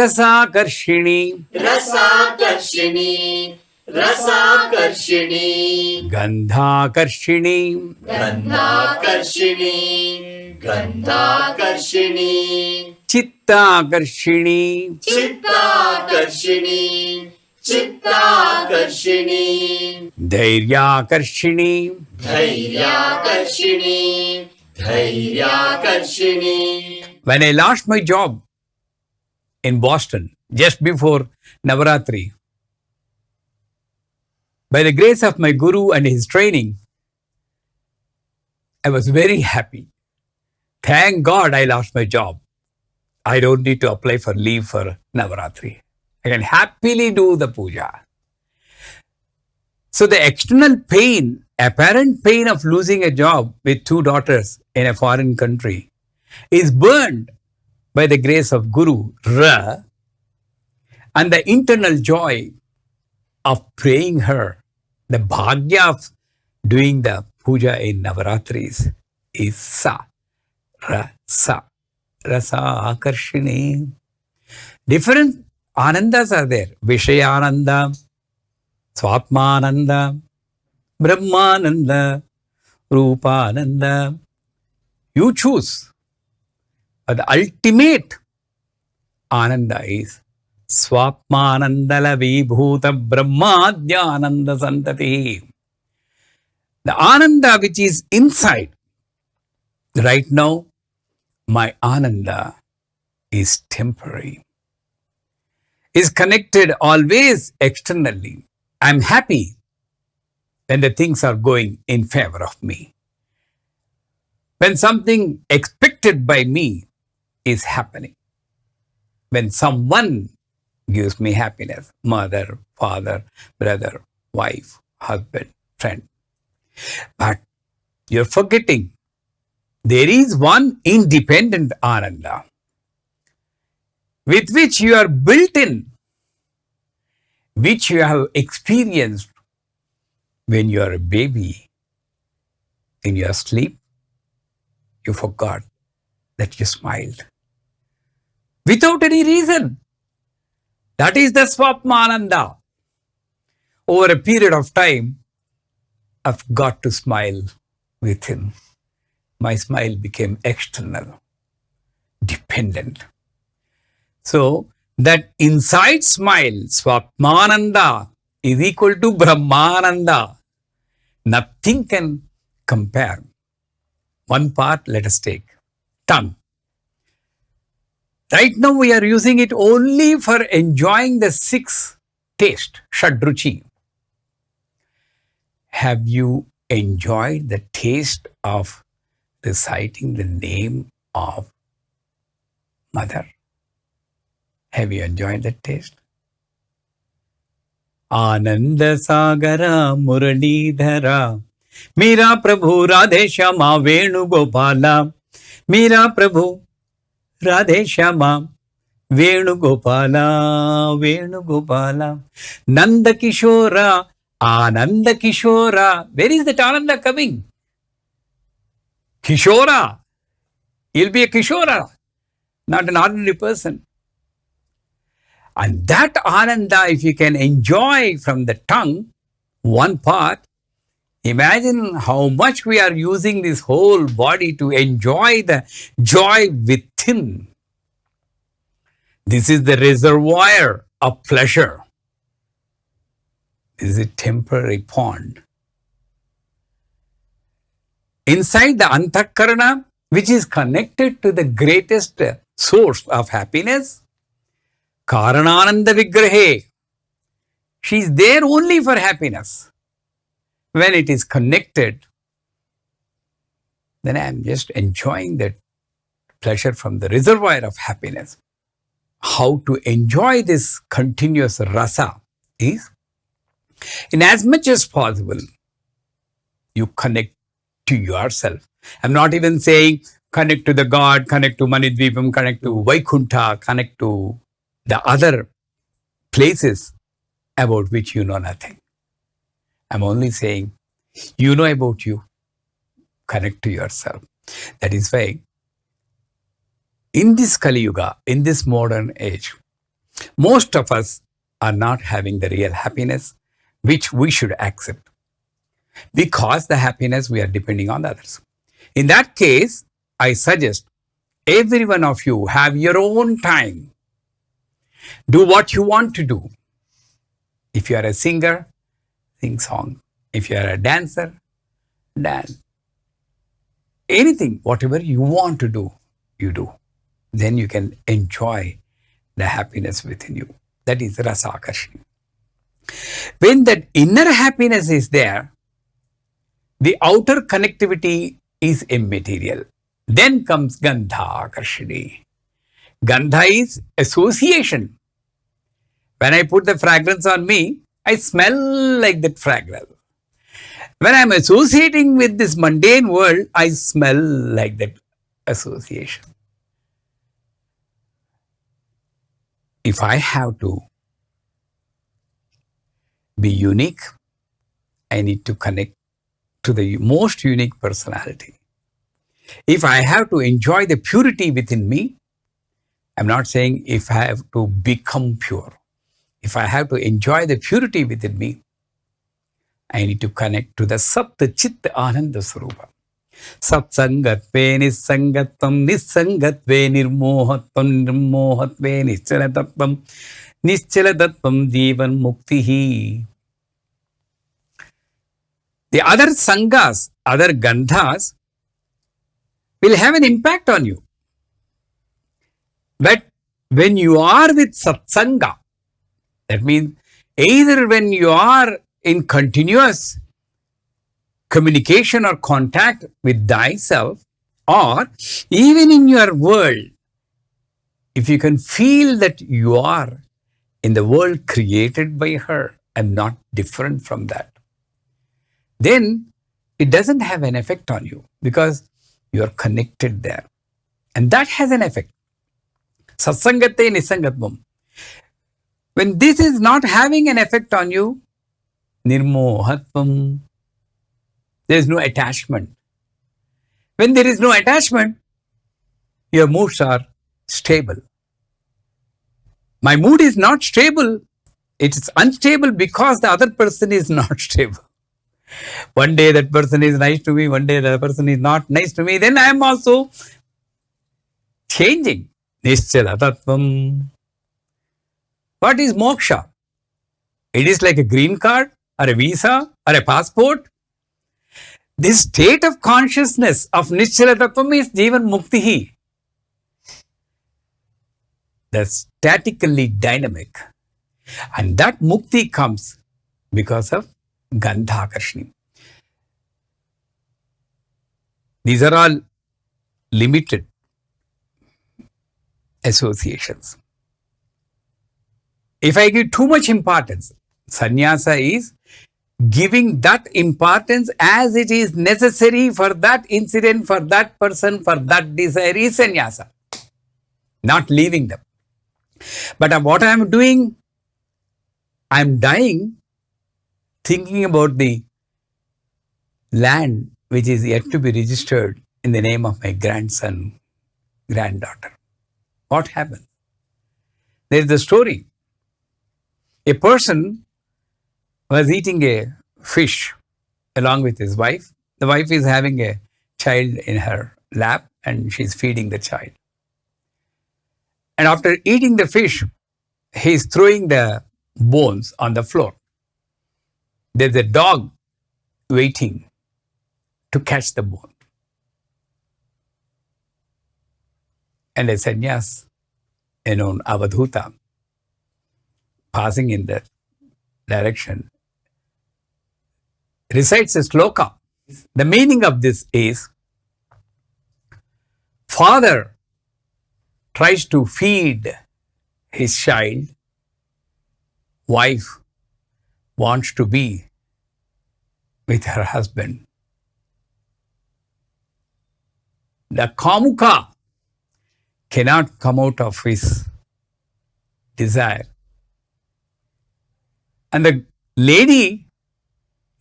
Rasakarshini, Rasakarshini, Rasakarshini, Gandhakarshini, Gandhakarshini, Gandhakarshini, Chittakarshini, Chittakarshini, Chittakarshini, Dhairyakarshini, Dhairyakarshini, Dhairyakarshini. When I lost my job in Boston just before Navaratri, by the grace of my Guru and his training, I was very happy. Thank God I lost my job. I don't need to apply for leave for Navaratri. I can happily do the puja. So the external pain, apparent pain of losing a job with 2 daughters in a foreign country is burned by the grace of Guru, Ra, and the internal joy of praying her, the bhagya of doing the puja in Navaratris is Sa, Rasa, Rasa Akarshini. Different anandas are there. Vishayananda, Swatmananda, Brahmananda, Rupananda. You choose. But the ultimate Ananda is Swatmanandala Vibhuta Brahmadhyananda Santati. The Ananda which is inside. Right now, my Ananda is temporary. Is connected always externally. I'm happy when the things are going in favor of me. When something expected by me is happening. When someone gives me happiness, mother, father, brother, wife, husband, friend. But you're forgetting there is one independent Ananda with which you are built in, which you have experienced when you are a baby. In your sleep, you forgot that you smiled without any reason. That is the Swapmananda. Over a period of time, I've got to smile with him. My smile became external, dependent. So, that inside smile, Swapmananda, is equal to Brahmananda. Nothing can compare. One part, let us take. Tongue. Right now we are using it only for enjoying the 6 taste, Shadruchi. Have you enjoyed the taste of reciting the name of Mother? Have you enjoyed that taste? Ananda Sagara Muralidhara Mera Prabhu Radhe Shama Venu Gopala Mera Prabhu Radhe Shama Venu Gopala Venu Gopala Nanda Kishora Ananda Kishora. Where is that Ananda coming? Kishora. He'll be a Kishora, not an ordinary person. And that Ananda, if you can enjoy from the tongue, one part, imagine how much we are using this whole body to enjoy the joy within. This is the reservoir of pleasure. This is a temporary pond. Inside the Antakarana, which is connected to the greatest source of happiness, Karanananda Vigrahe. She is there only for happiness. When it is connected, then I am just enjoying that pleasure from the reservoir of happiness. How to enjoy this continuous rasa is, in as much as possible, you connect to yourself. I'm not even saying connect to the God, connect to Manidvipam, connect to Vaikuntha, connect to the other places about which you know nothing. I'm only saying, you know about you, connect to yourself. That is why, in this Kali Yuga, in this modern age, Most of us are not having the real happiness, which we should accept. Because the happiness we are depending on others. In that case, I suggest every one of you have your own time. Do what you want to do. If you are a singer, sing song. If you are a dancer, dance. Anything, whatever you want to do, you do. Then you can enjoy the happiness within you. That is rasa akarshani. When that inner happiness is there, the outer connectivity is immaterial. Then comes gandha akarshani. Gandha is association. When I put the fragrance on me, I smell like that fragrance. When I am associating with this mundane world, I smell like that association. If I have to be unique, I need to connect to the most unique personality. If I have to enjoy the purity within me, I'm not saying if I have to become pure. If I have to enjoy the purity within me, I need to connect to the Sapta Chitta Ananda Swarupa. Satsangatve Nisangatvam Nisangatve Nirmohatvam Nirmohatve Nischalatatvam Nischalatatvam Jivan Muktihi. The other sangas, other gandhas will have an impact on you. But when you are with satsanga, that means either when you are in continuous communication or contact with thyself, or even in your world, if you can feel that you are in the world created by her and not different from that, then it doesn't have an effect on you because you are connected there. And that has an effect. Satsangate nisangatvam. When this is not having an effect on you, nirmohatvam, there is no attachment. When there is no attachment, your moods are stable. My mood is not stable. It is unstable because the other person is not stable. One day that person is nice to me, one day the person is not nice to me, then I am also changing. Nischala tattvam. What is moksha? It is like a green card or a visa or a passport. This state of consciousness of Nischala tattvam is Jivan Muktihi. That's statically dynamic. And that mukti comes because of Gandha Akarshani. These are all limited associations. If I give too much importance, sannyasa is giving that importance as it is necessary for that incident, for that person, for that desire is sannyasa. Not leaving them. But what I am doing, I am dying thinking about the land which is yet to be registered in the name of my grandson, granddaughter. What happens? There is a story. A person was eating a fish along with his wife. The wife is having a child in her lap and she is feeding the child. And after eating the fish, he is throwing the bones on the floor. There's a dog waiting to catch the bone. And a sannyas, Avadhuta, passing in that direction, recites a sloka. The meaning of this is, father tries to feed his child, wife wants to be with her husband. The kamuka cannot come out of his desire. And the lady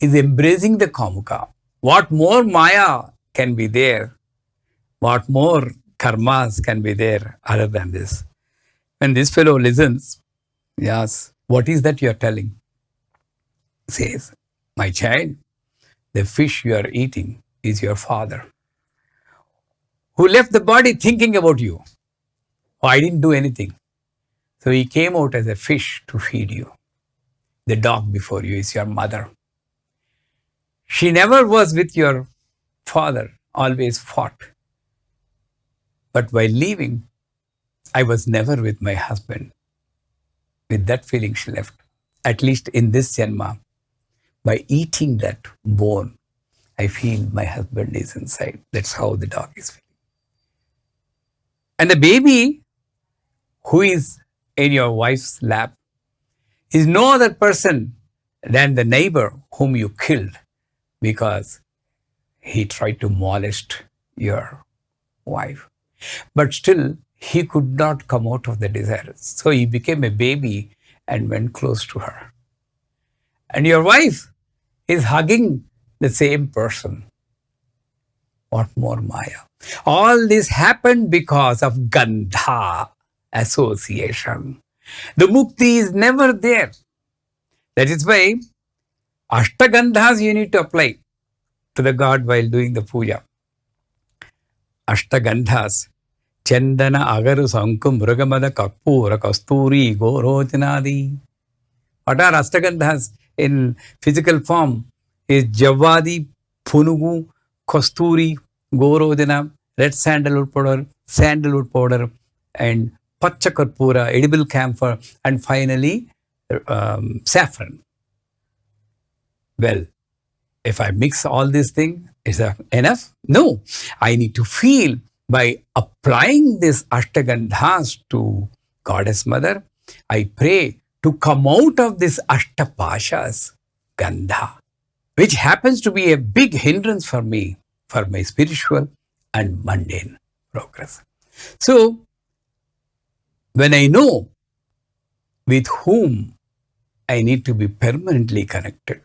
is embracing the kamuka. What more maya can be there? What more karmas can be there other than this? When this fellow listens, Yes. What is that you are telling? Says, my child, the fish you are eating is your father, who left the body thinking about you. Oh, I didn't do anything. So he came out as a fish to feed you. The dog before you is your mother. She never was with your father, always fought. But while leaving, I was never with my husband. With that feeling, she left. At least in this Janma, by eating that bone, I feel my husband is inside. That's how the dog is feeling. And the baby who is in your wife's lap is no other person than the neighbor whom you killed because he tried to molest your wife. But still, he could not come out of the desire. So he became a baby and went close to her. And your wife is hugging the same person. What more Maya? All this happened because of Gandha association. The mukti is never there. That is why Ashtagandhas you need to apply to the God while doing the puja. Ashtagandhas. Chandana agaru sankum mrugamada kakpura kasturi gorojanadi. What are Ashtagandhas in physical form? Is Javadi, Punugu, Kasturi, Gorojana, red sandalwood powder, and Pachakarpura, edible camphor, and finally saffron. Well, if I mix all these things, is that enough? No. I need to feel by applying this Ashtagandhas to Goddess Mother. I pray to come out of this Ashtapashas, Gandha, which happens to be a big hindrance for me, for my spiritual and mundane progress. So, when I know with whom I need to be permanently connected,